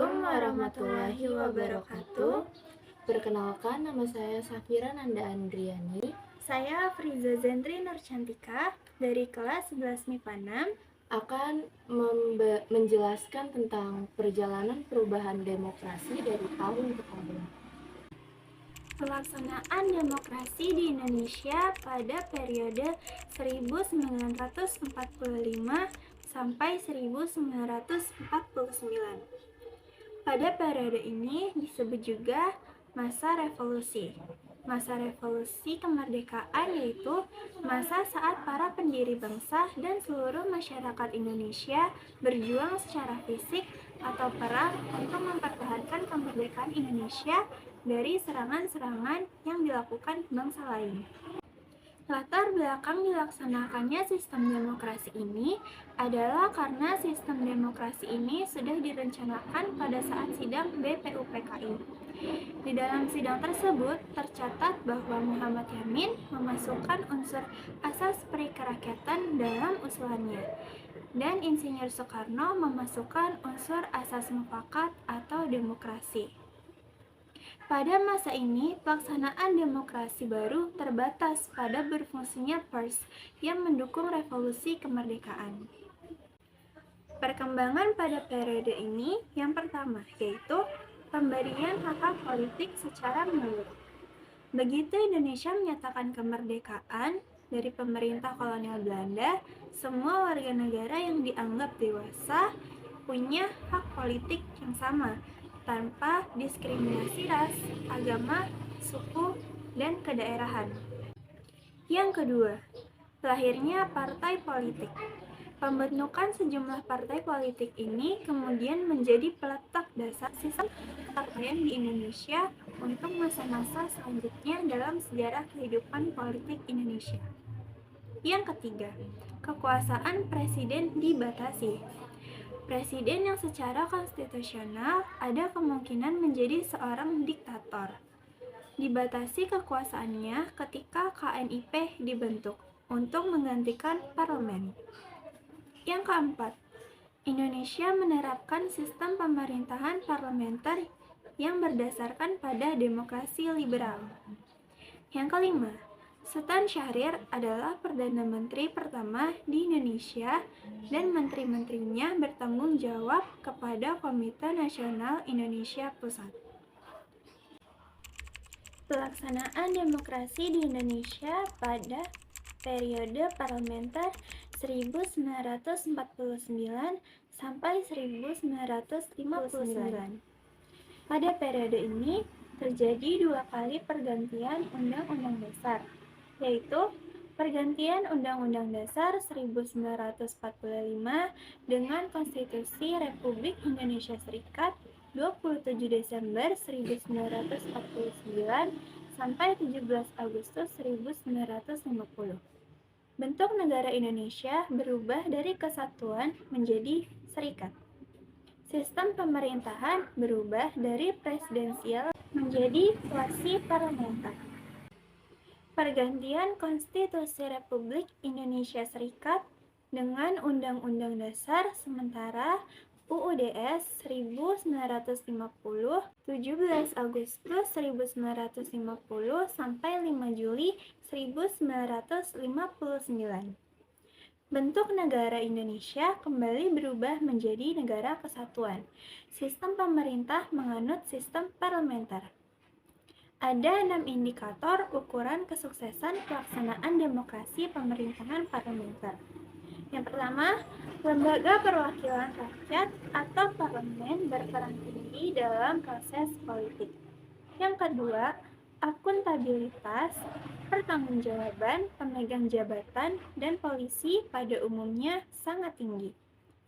Assalamualaikum warahmatullahi wabarakatuh. Perkenalkan, nama saya Safira Nanda Andriani. Saya Friza Zendri Nurcantika dari kelas 11 MIPA 6 akan menjelaskan tentang perjalanan perubahan demokrasi dari tahun ke tahun. Pelaksanaan demokrasi di Indonesia pada periode 1945 sampai 1949. Pada periode ini disebut juga masa revolusi. Masa revolusi kemerdekaan yaitu masa saat para pendiri bangsa dan seluruh masyarakat Indonesia berjuang secara fisik atau perang untuk mempertahankan kemerdekaan Indonesia dari serangan-serangan yang dilakukan bangsa lain. Latar belakang dilaksanakannya sistem demokrasi ini adalah karena sistem demokrasi ini sudah direncanakan pada saat sidang BPUPKI. Di dalam sidang tersebut tercatat bahwa Muhammad Yamin memasukkan unsur asas perikerakyatan dalam usulannya, dan Insinyur Soekarno memasukkan unsur asas mufakat atau demokrasi. Pada masa ini, pelaksanaan demokrasi baru terbatas pada berfungsinya pers yang mendukung revolusi kemerdekaan. Perkembangan pada periode ini yang pertama yaitu pemberian hak-hak politik secara menyeluruh. Begitu Indonesia menyatakan kemerdekaan dari pemerintah kolonial Belanda, semua warga negara yang dianggap dewasa punya hak politik yang sama, tanpa diskriminasi ras, agama, suku, dan kedaerahan. Yang kedua, lahirnya partai politik. Pembentukan sejumlah partai politik ini kemudian menjadi peletak dasar sistem kepartaian di Indonesia untuk masa-masa selanjutnya dalam sejarah kehidupan politik Indonesia. Yang ketiga, kekuasaan presiden dibatasi. Presiden yang secara konstitusional ada kemungkinan menjadi seorang diktator. Dibatasi kekuasaannya ketika KNIP dibentuk untuk menggantikan parlemen. Yang keempat, Indonesia menerapkan sistem pemerintahan parlementer yang berdasarkan pada demokrasi liberal. Yang kelima, Sultan Syahrir adalah Perdana Menteri pertama di Indonesia dan menteri-menterinya bertanggung jawab kepada Komite Nasional Indonesia Pusat. Pelaksanaan demokrasi di Indonesia pada periode parlementer 1949 sampai 1959. Pada periode ini terjadi 2 kali pergantian Undang-Undang Dasar, yaitu pergantian Undang-Undang Dasar 1945 dengan Konstitusi Republik Indonesia Serikat 27 Desember 1949 sampai 17 Agustus 1950. Bentuk negara Indonesia berubah dari kesatuan menjadi serikat. Sistem pemerintahan berubah dari presidensial menjadi quasi parlementer. Pergantian Konstitusi Republik Indonesia Serikat dengan Undang-Undang Dasar sementara UUDS 1950, 17 Agustus 1950 sampai 5 Juli 1959. Bentuk negara Indonesia kembali berubah menjadi negara kesatuan. Sistem pemerintah menganut sistem parlementer. Ada 6 indikator ukuran kesuksesan pelaksanaan demokrasi pemerintahan parlementer. Yang pertama, lembaga perwakilan rakyat atau parlemen berperan tinggi dalam proses politik. Yang kedua, akuntabilitas, pertanggungjawaban pemegang jabatan dan polisi pada umumnya sangat tinggi.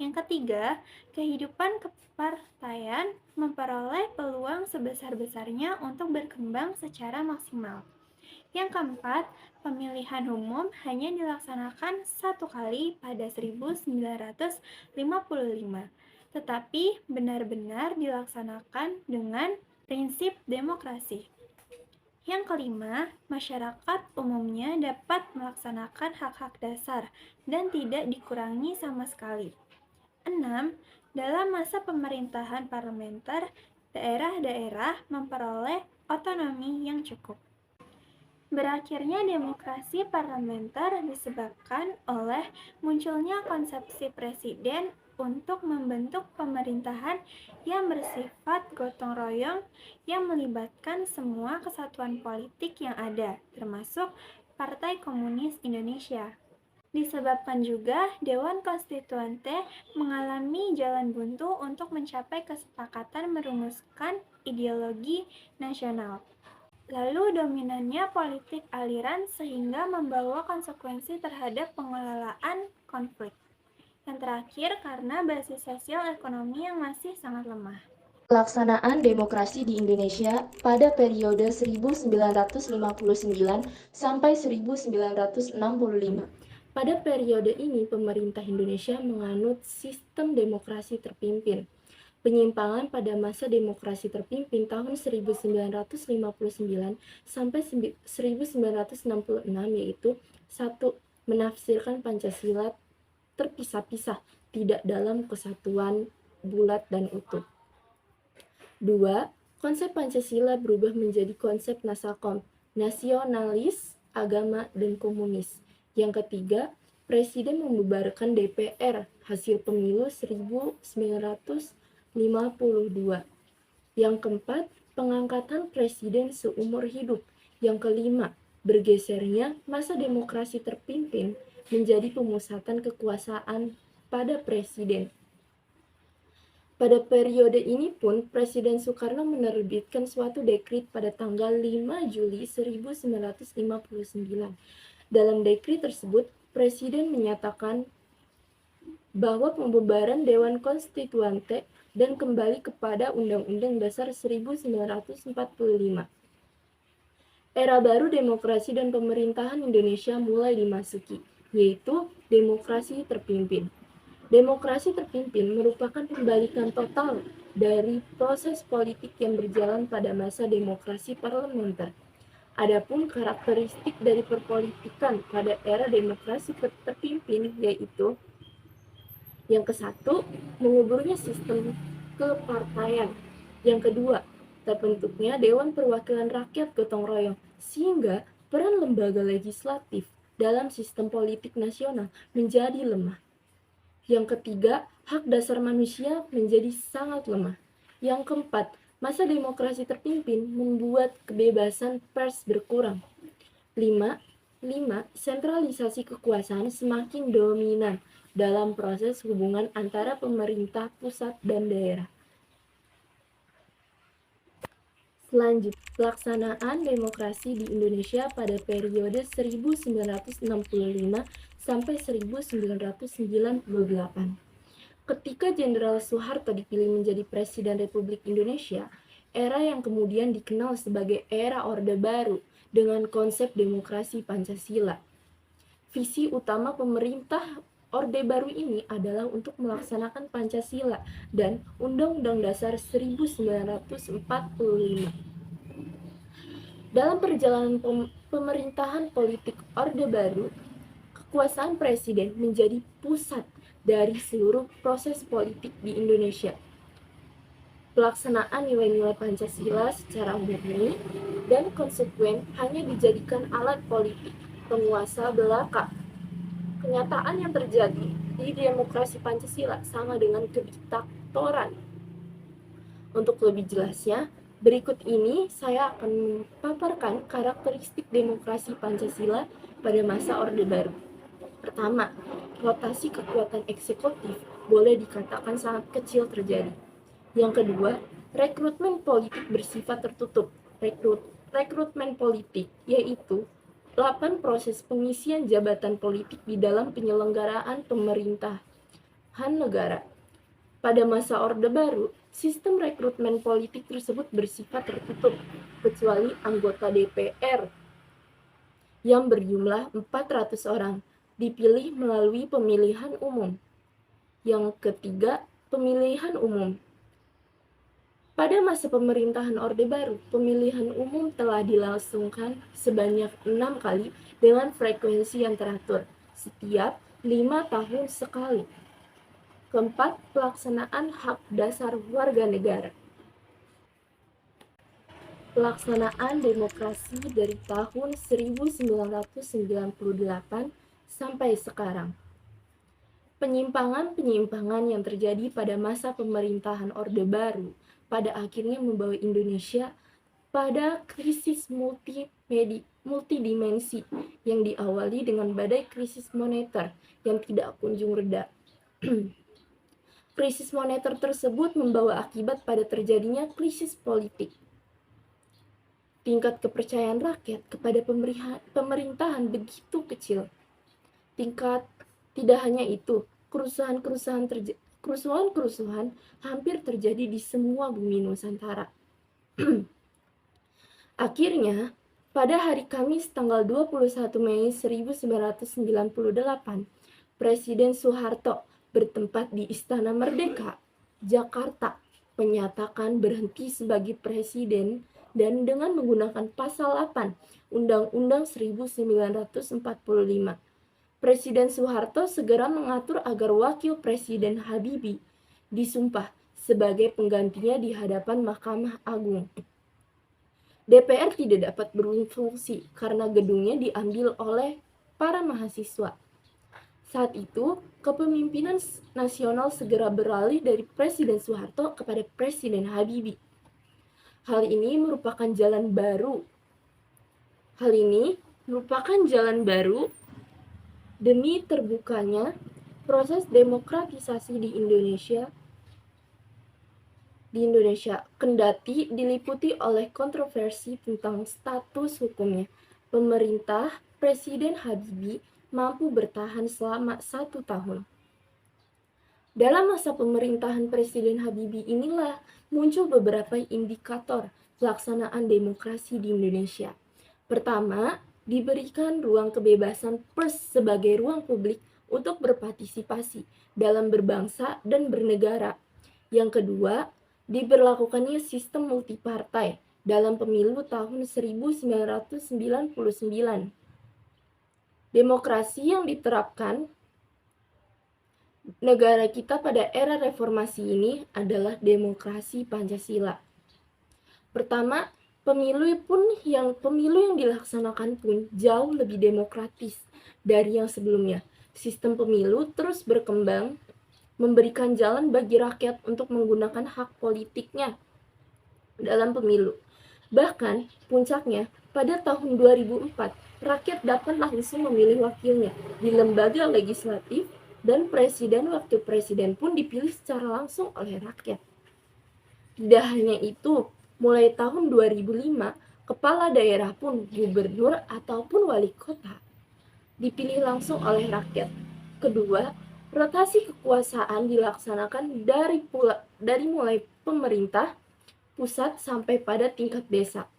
Yang ketiga, kehidupan kepartaian memperoleh peluang sebesar-besarnya untuk berkembang secara maksimal. Yang keempat, pemilihan umum hanya dilaksanakan 1 kali pada 1955, tetapi benar-benar dilaksanakan dengan prinsip demokrasi. Yang kelima, masyarakat umumnya dapat melaksanakan hak-hak dasar dan tidak dikurangi sama sekali. 6. Dalam masa pemerintahan parlementer, daerah-daerah memperoleh otonomi yang cukup. Berakhirnya demokrasi parlementer disebabkan oleh munculnya konsepsi presiden untuk membentuk pemerintahan yang bersifat gotong royong yang melibatkan semua kesatuan politik yang ada, termasuk Partai Komunis Indonesia. Disebabkan juga Dewan Konstituante mengalami jalan buntu untuk mencapai kesepakatan merumuskan ideologi nasional. Lalu dominannya politik aliran sehingga membawa konsekuensi terhadap pengelolaan konflik. Yang terakhir karena basis sosial ekonomi yang masih sangat lemah. Pelaksanaan demokrasi di Indonesia pada periode 1959 sampai 1965. Pada periode ini, pemerintah Indonesia menganut sistem demokrasi terpimpin. Penyimpangan pada masa demokrasi terpimpin tahun 1959 sampai 1966 yaitu 1. Menafsirkan Pancasila terpisah-pisah, tidak dalam kesatuan bulat dan utuh. 2. Konsep Pancasila berubah menjadi konsep nasakom, nasionalis, agama, dan komunis. Yang ketiga, Presiden membubarkan DPR hasil pemilu 1952. Yang keempat, pengangkatan presiden seumur hidup. Yang kelima, bergesernya masa demokrasi terpimpin menjadi pemusatan kekuasaan pada presiden. Pada periode ini pun, Presiden Soekarno menerbitkan suatu dekrit pada tanggal 5 Juli 1959. Dalam dekrit tersebut, Presiden menyatakan bahwa pembubaran Dewan Konstituante dan kembali kepada Undang-Undang Dasar 1945. Era baru demokrasi dan pemerintahan Indonesia mulai dimasuki, yaitu demokrasi terpimpin. Demokrasi terpimpin merupakan pembalikan total dari proses politik yang berjalan pada masa demokrasi parlementer. Adapun karakteristik dari perpolitikan pada era demokrasi terpimpin yaitu yang ke-1, menguburnya sistem kepartaian. Yang kedua, terbentuknya Dewan Perwakilan Rakyat gotong royong, sehingga peran lembaga legislatif dalam sistem politik nasional menjadi lemah. Yang ketiga, hak dasar manusia menjadi sangat lemah. Yang keempat, masa demokrasi terpimpin membuat kebebasan pers berkurang. 5. Sentralisasi kekuasaan semakin dominan dalam proses hubungan antara pemerintah pusat dan daerah. Selanjutnya, pelaksanaan demokrasi di Indonesia pada periode 1965 sampai 1998. Ketika Jenderal Soeharto dipilih menjadi Presiden Republik Indonesia, era yang kemudian dikenal sebagai era Orde Baru dengan konsep demokrasi Pancasila. Visi utama pemerintah Orde Baru ini adalah untuk melaksanakan Pancasila dan Undang-Undang Dasar 1945. Dalam perjalanan pemerintahan politik Orde Baru, kekuasaan presiden menjadi pusat dari seluruh proses politik di Indonesia. Pelaksanaan nilai-nilai Pancasila secara murni dan konsekuen hanya dijadikan alat politik penguasa belaka. Kenyataan yang terjadi di demokrasi Pancasila sama dengan kediktatoran. Untuk lebih jelasnya, berikut ini saya akan memaparkan karakteristik demokrasi Pancasila pada masa Orde Baru. Pertama, rotasi kekuatan eksekutif boleh dikatakan sangat kecil terjadi. Yang kedua, rekrutmen politik bersifat tertutup. Rekrutmen politik yaitu 8 proses pengisian jabatan politik di dalam penyelenggaraan pemerintahan negara. Pada masa Orde Baru, sistem rekrutmen politik tersebut bersifat tertutup, kecuali anggota DPR yang berjumlah 400 orang, dipilih melalui pemilihan umum. Yang ketiga, pemilihan umum. Pada masa pemerintahan Orde Baru, pemilihan umum telah dilangsungkan sebanyak 6 kali dengan frekuensi yang teratur, setiap 5 tahun sekali. Keempat, pelaksanaan hak dasar warga negara. Pelaksanaan demokrasi dari tahun 1998 sampai sekarang. Penyimpangan-penyimpangan yang terjadi pada masa pemerintahan Orde Baru pada akhirnya membawa Indonesia pada krisis multidimensi yang diawali dengan badai krisis moneter yang tidak kunjung reda. Krisis moneter tersebut membawa akibat pada terjadinya krisis politik. Tingkat kepercayaan rakyat kepada pemerintahan begitu kecil. Tidak hanya itu, kerusuhan hampir terjadi di semua bumi Nusantara. Akhirnya, pada hari Kamis tanggal 21 Mei 1998, Presiden Soeharto bertempat di Istana Merdeka, Jakarta, menyatakan berhenti sebagai presiden dan dengan menggunakan pasal 8 Undang-Undang 1945. Presiden Soeharto segera mengatur agar Wakil Presiden Habibie disumpah sebagai penggantinya di hadapan Mahkamah Agung. DPR tidak dapat berfungsi karena gedungnya diambil oleh para mahasiswa. Saat itu, kepemimpinan nasional segera beralih dari Presiden Soeharto kepada Presiden Habibie. Hal ini merupakan jalan baru demi terbukanya proses demokratisasi di Indonesia, kendati diliputi oleh kontroversi tentang status hukumnya. Pemerintah Presiden Habibie mampu bertahan selama 1 tahun. Dalam masa pemerintahan Presiden Habibie inilah muncul beberapa indikator pelaksanaan demokrasi di Indonesia. Pertama, diberikan ruang kebebasan pers sebagai ruang publik untuk berpartisipasi dalam berbangsa dan bernegara. Yang kedua, diberlakukannya sistem multipartai dalam pemilu tahun 1999. Demokrasi yang diterapkan negara kita pada era reformasi ini adalah demokrasi Pancasila. Pertama, pemilu yang dilaksanakan pun jauh lebih demokratis dari yang sebelumnya. Sistem pemilu terus berkembang, memberikan jalan bagi rakyat untuk menggunakan hak politiknya dalam pemilu. Bahkan, puncaknya, pada tahun 2004, rakyat dapat langsung memilih wakilnya di lembaga legislatif dan wakil presiden pun dipilih secara langsung oleh rakyat. Tidak hanya itu, mulai tahun 2005, kepala daerah pun, gubernur ataupun wali kota dipilih langsung oleh rakyat. Kedua, rotasi kekuasaan dilaksanakan dari mulai pemerintah pusat sampai pada tingkat desa.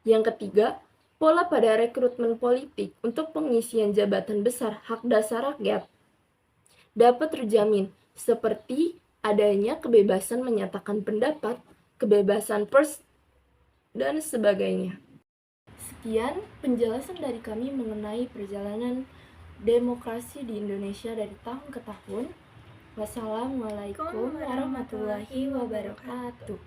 Yang ketiga, pola pada rekrutmen politik untuk pengisian jabatan besar hak dasar rakyat dapat terjamin seperti adanya kebebasan menyatakan pendapat, kebebasan pers, dan sebagainya. Sekian penjelasan dari kami mengenai perjalanan demokrasi di Indonesia dari tahun ke tahun. Wassalamualaikum warahmatullahi wabarakatuh.